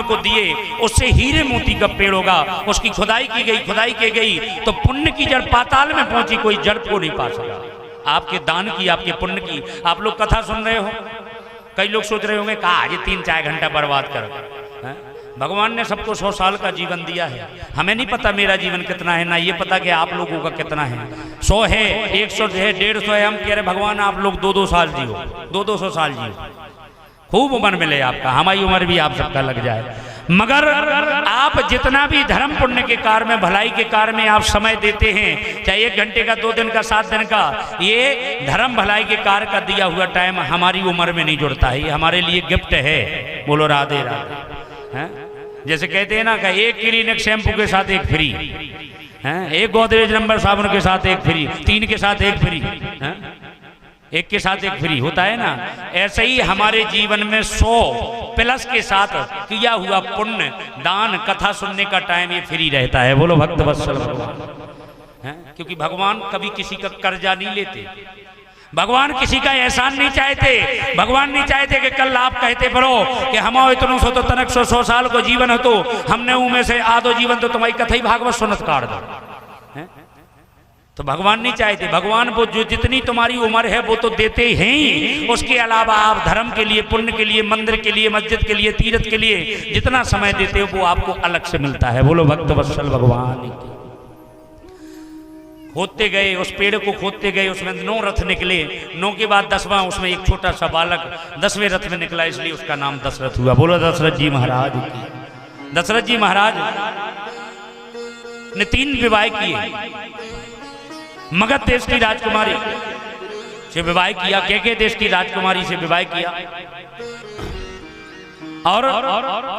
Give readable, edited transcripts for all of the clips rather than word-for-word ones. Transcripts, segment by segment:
को दिए, उससे हीरे मोती का पेड़ होगा। उसकी खुदाई की गई तो पुण्य की जड़ पाताल में पहुंची, कोई जड़ को नहीं पा सका। आपके दान की, आपके पुण्य की। आप लोग कथा सुन रहे हो, कई लोग सोच रहे होंगे कहा ये 3-4 घंटा बर्बाद करो। भगवान ने सबको 100 साल का जीवन दिया है। हमें नहीं पता मेरा जीवन कितना है, ना ये पता कि आप लोगों का कितना है। 100 है, 100 है, 150 है। हम कह रहे भगवान आप लोग 2-2 साल जियो, 200 साल जियो, खूब उम्र मिले आपका, हमारी उम्र भी आप सबका लग जाए। मगर आप जितना भी धर्म पुण्य के कार्य में, भलाई के कार्य में आप समय देते हैं, चाहे 1 घंटे का, 2 दिन का, 7 दिन का, ये धर्म भलाई के कार्य का दिया हुआ टाइम हमारी उम्र में नहीं जुड़ता है। ये हमारे लिए गिफ्ट है। बोलो राधे राधे। हैं? जैसे कहते हैं ना कि 1 क्लिनिक शैम्पू के साथ 1 फ्री, 1 गोदरेज नंबर साबुन के साथ 1 फ्री, 3 के साथ 1 फ्री, 1 के साथ 1 फ्री होता है ना। ऐसे ही हमारे जीवन में 100 प्लस के साथ किया हुआ पुण्य, दान, कथा सुनने का टाइम ये फ्री रहता है। बोलो भक्त वत्सल भगवान। क्योंकि भगवान कभी किसी का कर्जा नहीं लेते, भगवान किसी का एहसान नहीं चाहते। भगवान नहीं चाहते कि कल आप कहते पड़ो कि हमारे इतनों सो तो तनक 100 साल को जीवन हो, तो हमने उनमें से आधो जीवन तो तुम्हारी कथा ही भागवत सुनत काट दो। तो भगवान नहीं चाहते। भगवान वो जो जितनी तुम्हारी उम्र है वो तो देते हैं ही, उसके अलावा आप धर्म के लिए, पुण्य के लिए, मंदिर के लिए, मस्जिद के लिए, तीर्थ के लिए जितना समय देते हो वो आपको अलग से मिलता है। बोलो भक्त वत्सल भगवान की। खोदते गए, उस पेड़ को खोदते गए, उसमें 9 रथ निकले। 9 के बाद 10वां, उसमें एक छोटा सा बालक 10वें रथ में निकला, इसलिए उसका नाम दशरथ हुआ। बोलो दशरथ जी महाराज की। दशरथ जी महाराज ने 3 विवाह किए। मगध देश की राजकुमारी से विवाह किया, केके देश की राजकुमारी से विवाह किया, और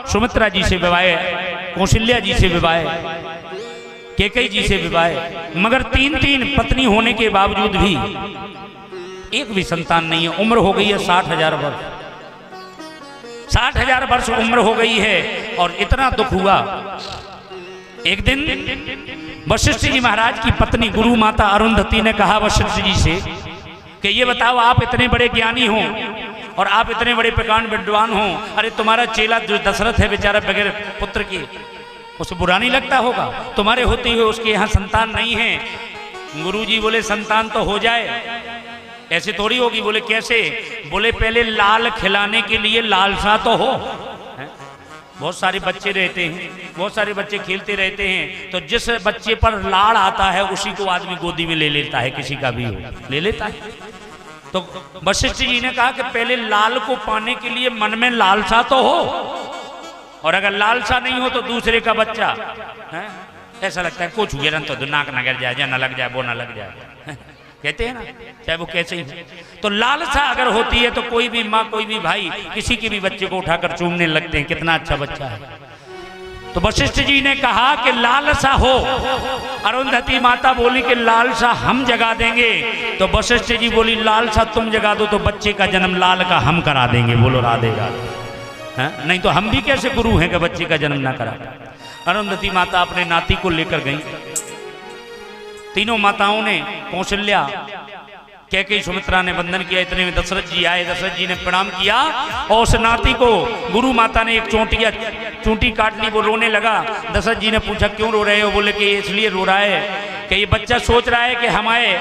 सुमित्रा जी से विवाह, कौशल्या जी से विवाह, केकई जी से विवाह। मगर 3-3 पत्नी होने के बावजूद भी एक भी संतान नहीं है। उम्र हो गई है 60,000 वर्ष, 60,000 वर्ष उम्र हो गई है। और इतना दुख हुआ। एक दिन वशिष्ठ जी महाराज की पत्नी गुरु माता अरुंधति ने कहा वशिष्ठ जी से कि ये बताओ, आप इतने बड़े ज्ञानी हो और आप इतने बड़े प्रकांड विद्वान हो, अरे तुम्हारा चेला जो दशरथ है बेचारा बगैर पुत्र के, उसे बुरा नहीं लगता होगा? तुम्हारे होते हुए उसके यहाँ संतान नहीं है। गुरुजी बोले संतान तो हो जाए, ऐसे थोड़ी होगी। बोले कैसे? बोले पहले लाल खिलाने के लिए लालसा तो हो। बहुत सारे बच्चे रहते हैं, बहुत सारे बच्चे खेलते रहते हैं, तो जिस बच्चे पर लाड़ आता है उसी को आदमी गोदी में ले लेता है, किसी का भी हो ले लेता है। तो वशिष्ठ जी ने कहा कि पहले लाल को पाने के लिए मन में लालसा तो हो, और अगर लालसा नहीं हो तो दूसरे का बच्चा है, ऐसा लगता है कुछ हुए तो नाक न गिर जाए, या न लग जाए, वो न लग जाए, कहते हैं ना, चाहे वो कैसे ही। तो लालसा अगर होती है तो कोई भी माँ, कोई भी भाई किसी के भी बच्चे को उठाकर चूमने लगते हैं, कितना अच्छा बच्चा है। तो वशिष्ठ जी ने कहा कि लालसा हो। अरुंधति माता बोली कि लालसा हम जगा देंगे। तो वशिष्ठ जी बोली लालसा तुम जगा दो तो बच्चे का जन्म लाल का हम करा देंगे। बोलो राधे राधे। नहीं तो हम भी कैसे गुरु हैं कि बच्चे का जन्म ना करा। अरुंधति माता अपने नाती को लेकर गई। तीनों माताओं ने, कौशल्या, कैकेयी, सुमित्रा ने वंदन किया। इतने में दशरथ जी आए। दशरथ जी ने प्रणाम किया और उस नाती को गुरु माता ने एक चोटी काट ली। वो रोने लगा। दशरथ जी ने पूछा क्यों रो रहे हो? बोले कि इसलिए रो रहा है कि ये बच्चा सोच रहा है कि हमारे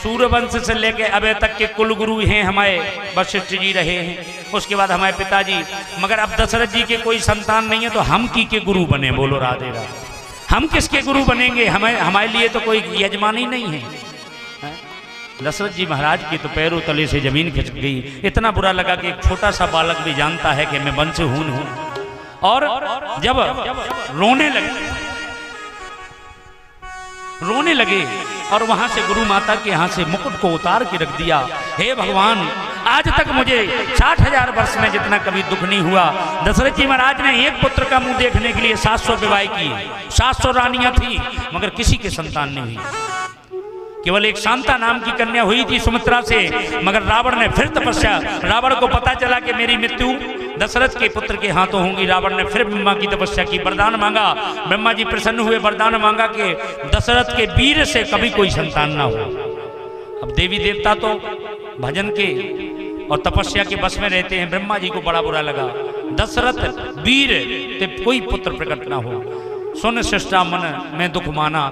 सूर्यवंश से लेके अबे तक के कुल गुरु हैं हमारे वशिष्ठ जी रहे हैं, उसके बाद हमारे पिताजी, मगर अब दशरथ जी के कोई संतान नहीं है तो हम की के गुरु बने। बोलो राधे राधे। हम किसके गुरु बनेंगे? हमारे लिए तो कोई यजमान ही नहीं है। दशरथ जी महाराज की तो पैरों तले से जमीन खिसक गई। इतना बुरा लगा कि एक छोटा सा बालक भी जानता है कि मैं वंशहीन हूं। और जब रोने लगे और वहां से गुरु माता के यहाँ से मुकुट को उतार के रख दिया। हे भगवान, आज तक मुझे 60,000 वर्ष में जितना कभी दुख नहीं हुआ। दशरथ जी महाराज ने एक पुत्र का मुंह देखने के लिए 700 विवाह किए, 700 रानियां थी, मगर किसी के संतान नहीं हुई। केवल एक शांता नाम की कन्या हुई थी सुमित्रा से। मगर रावण ने फिर तपस्या, रावण को पता चला कि मेरी मृत्यु दशरथ के पुत्र के हाथों होंगी। रावण ने फिर ब्रह्मा की तपस्या की, वरदान मांगा। ब्रह्मा जी प्रसन्न हुए, वरदान मांगा कि दशरथ के वीर से कभी कोई संतान ना हो। अब देवी देवता तो भजन के और तपस्या के बस में रहते हैं। ब्रह्मा जी को बड़ा बुरा लगा। दशरथ वीर ते कोई पुत्र प्रकट ना हो। सुन शिष्टा मन में दुख माना,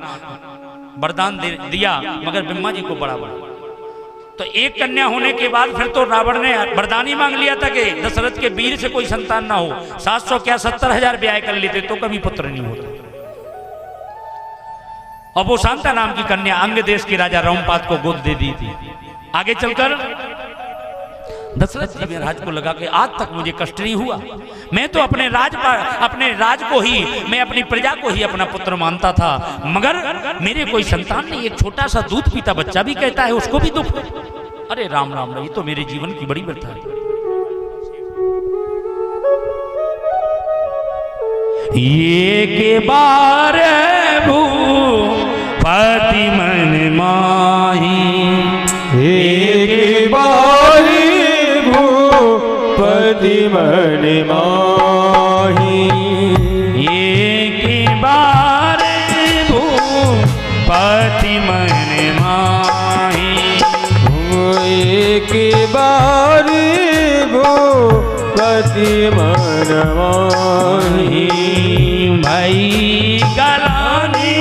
वरदान दिया मगर ब्रह्मा जी को बड़ा बड़ा। तो एक कन्या होने के बाद फिर तो रावण ने वरदान ही मांग लिया था कि दशरथ के वीर से कोई संतान ना हो। 700 क्या 70,000 ब्याह कर लेते तो कभी पुत्र नहीं होता। और वो शांता नाम की कन्या अंग देश के राजा रोमपाद को गोद दे दी थी। आगे चलकर दशरथ जी महाराज को लगा कि आज तक मुझे कष्ट नहीं हुआ, मैं तो अपने राज को ही, मैं अपनी प्रजा को ही अपना पुत्र मानता था, मगर मेरे कोई संतान नहीं। एक छोटा सा दूध पीता बच्चा भी कहता है उसको भी दुख है। अरे राम राम, ये तो मेरे जीवन की बड़ी व्यथा है। ये के बार भूपति मन माही, एक बारी भूपति मन माही, एक बार भूपति मन माही, एक बारी भूपति मन माही, भाई गलानी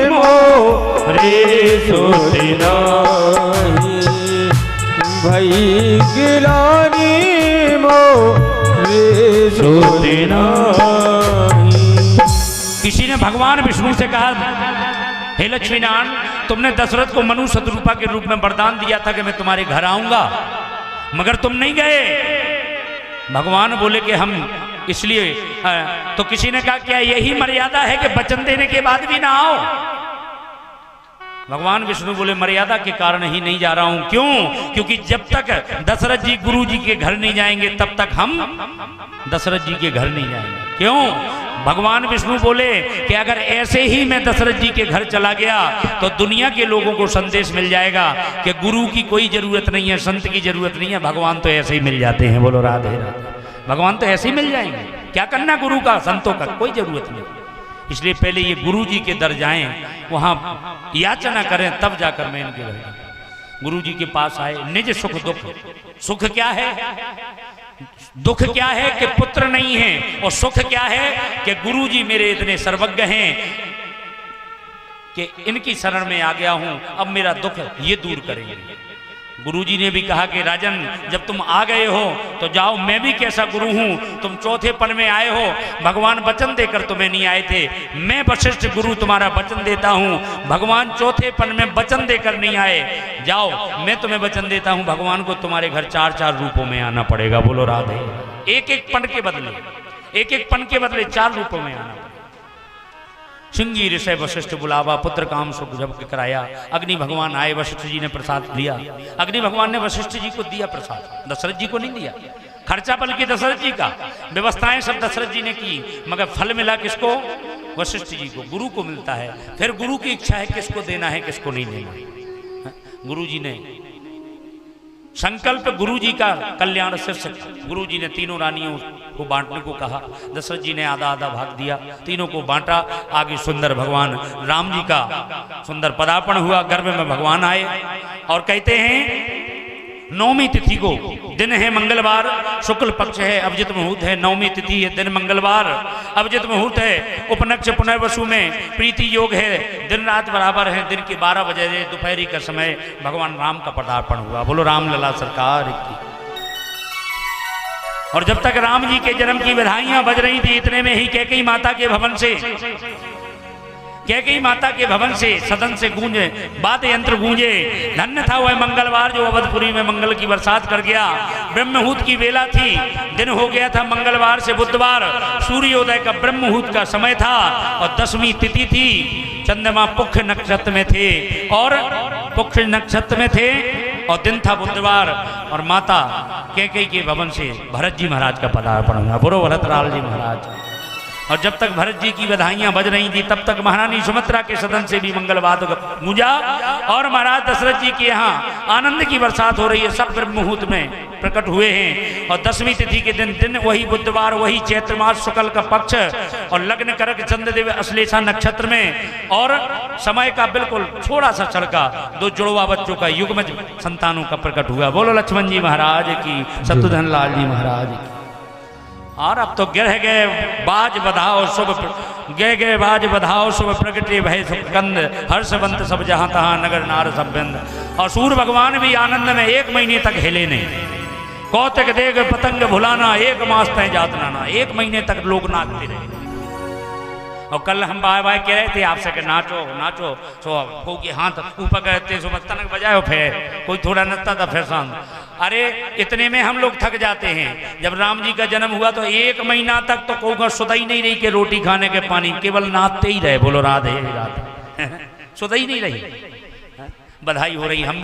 मोरे सोना, भाई गिलानी मोरे सोना। किसी ने भगवान विष्णु से कहा, हे लक्ष्मीनारायण, तुमने दशरथ को मनु शत्रुपा के रूप में वरदान दिया था कि मैं तुम्हारे घर आऊंगा, मगर तुम नहीं गए। भगवान बोले कि हम इसलिए तो किसी ने कहा क्या यही मर्यादा है कि वचन देने के बाद भी ना आओ? भगवान विष्णु बोले मर्यादा के कारण ही नहीं जा रहा हूं। क्यों? क्योंकि जब तक दशरथ जी गुरु जी के घर नहीं जाएंगे तब तक हम दशरथ जी के घर नहीं जाएंगे। क्यों? भगवान विष्णु बोले कि अगर ऐसे ही मैं दशरथ जी के घर चला गया तो दुनिया के लोगों को संदेश मिल जाएगा कि गुरु की कोई जरूरत नहीं है, संत की जरूरत नहीं है, भगवान तो ऐसे ही मिल जाते हैं। बोलो राधे राधे। भगवान तो ऐसे ही मिल जाएंगे, क्या करना गुरु का, संतों का कोई जरूरत नहीं। इसलिए पहले ये गुरु जी के दर जाएं, वहां याचना करें, तब जाकर मैं इनके घर गुरु जी के पास आए। निज सुख दुख, सुख क्या है, दुख क्या है कि पुत्र नहीं है, और सुख क्या है कि गुरु जी मेरे इतने सर्वज्ञ हैं कि इनकी शरण में आ गया हूं, अब मेरा दुख ये दूर करेंगे। गुरुजी ने भी कहा कि राजन, जब तुम आ गए हो तो जाओ, मैं भी कैसा गुरु हूं, तुम चौथे पन में आए हो, भगवान वचन देकर तुम्हें नहीं आए थे, मैं वशिष्ठ गुरु तुम्हारा वचन देता हूं, भगवान चौथे पन में वचन देकर नहीं आए, जाओ मैं तुम्हें वचन देता हूं, भगवान को तुम्हारे घर 4-4 रूपों में आना पड़ेगा। बोलो राधे। एक एक पन के बदले, एक एक पन के बदले 4 रूपों में आना। सिंगी ऋषय वशिष्ठ बुलावा, पुत्र काम सुख जब कराया। अग्नि भगवान आए, वशिष्ठ जी ने प्रसाद दिया। अग्नि भगवान ने वशिष्ठ जी को दिया प्रसाद, दशरथ जी को नहीं दिया। खर्चा बल्कि दशरथ जी का, व्यवस्थाएं सब दशरथ जी ने की, मगर फल मिला किसको? वशिष्ठ जी को, गुरु को मिलता है। फिर गुरु की इच्छा है किसको देना है किसको नहीं देना। गुरु जी ने संकल्प, गुरु जी का कल्याण शीर्षक, गुरु जी ने तीनों रानियों को बांटने को कहा। दशरथ जी ने आधा आधा भाग दिया, तीनों को बांटा। आगे सुंदर भगवान राम जी का सुंदर पदार्पण हुआ, गर्भ में भगवान आए और कहते हैं 9वीं तिथि को, दिन है मंगलवार, शुक्ल पक्ष है, अभिजित मुहूर्त है, 9वीं तिथि है, दिन मंगलवार, अभिजित मुहूर्त है, उपनक्ष पुनर्वसु में प्रीति योग है, दिन रात बराबर है, दिन के 12 बजे दोपहरी का समय भगवान राम का पदार्पण हुआ। बोलो राम लला सरकार की। और जब तक राम जी के जन्म की बधाइयां बज रही थी, इतने में ही कैकेयी माता के भवन से, कैकेयी माता के भवन से, सदन से गूंजे, वाद्य यंत्र गूंजे। धन्य था वह मंगलवार जो अवधपुरी में मंगल की बरसात कर गया। ब्रह्म मुहूर्त की वेला थी, दिन हो गया था मंगलवार से बुधवार, सूर्योदय का ब्रह्म मुहूर्त का समय था और 10वीं तिथि थी। चंद्रमा पुष्य नक्षत्र में थे और पुष्य नक्षत्र में थे और दिन था बुधवार, और माता कैकेयी के भवन से भरत जी महाराज का पदार्पण हुआ। बोलो भरतलाल जी महाराज। और जब तक भरत जी की बधाइयां बज रही थी तब तक महारानी सुमित्रा के सदन से भी मंगलवाद गूंजा और महाराज दशरथ जी के यहाँ आनंद की बरसात हो रही है। सब ब्रह्म मुहूर्त में प्रकट हुए हैं और 10वीं तिथि के दिन वही बुधवार, वही चैत्र मास शुक्ल का पक्ष और लग्न करक चंद्रदेव अश्लेषा नक्षत्र में, और समय का बिल्कुल थोड़ा सा चढ़का 2 जुड़वा बच्चों का युग्मज संतानों का प्रकट हुआ। बोलो लक्ष्मण जी महाराज की, शत्रुघ्न लाल जी महाराज की। और अब तो गह गए बाज बधाओ शुभ गह गए बाज बधाओ शुभ प्रगटे भय सुकंद हर्षवंत सब जहां तहां नगर नार सब बंद। और सूर्य भगवान भी आनंद में 1 महीने तक हिले नहीं। कौतक देग पतंग भुलाना 1 मास तय जातनाना, 1 महीने तक लोग नाचते रहे। और कल हम बाय बाय कह रहे थे आपसे कि नाचो नाचो, सो कोई के हाथ ऊपर करते सो तनक बजाओ, फिर कोई थोड़ा नचता था फिर शांत। अरे इतने में हम लोग थक जाते हैं। जब राम जी का जन्म हुआ तो 1 महीना तक तो कोई सुधा ही नहीं रही कि रोटी खाने के पानी, केवल नाचते ही रहे, बोलो राधे राधे सुधा ही नहीं रही। बधाई हो रही। हम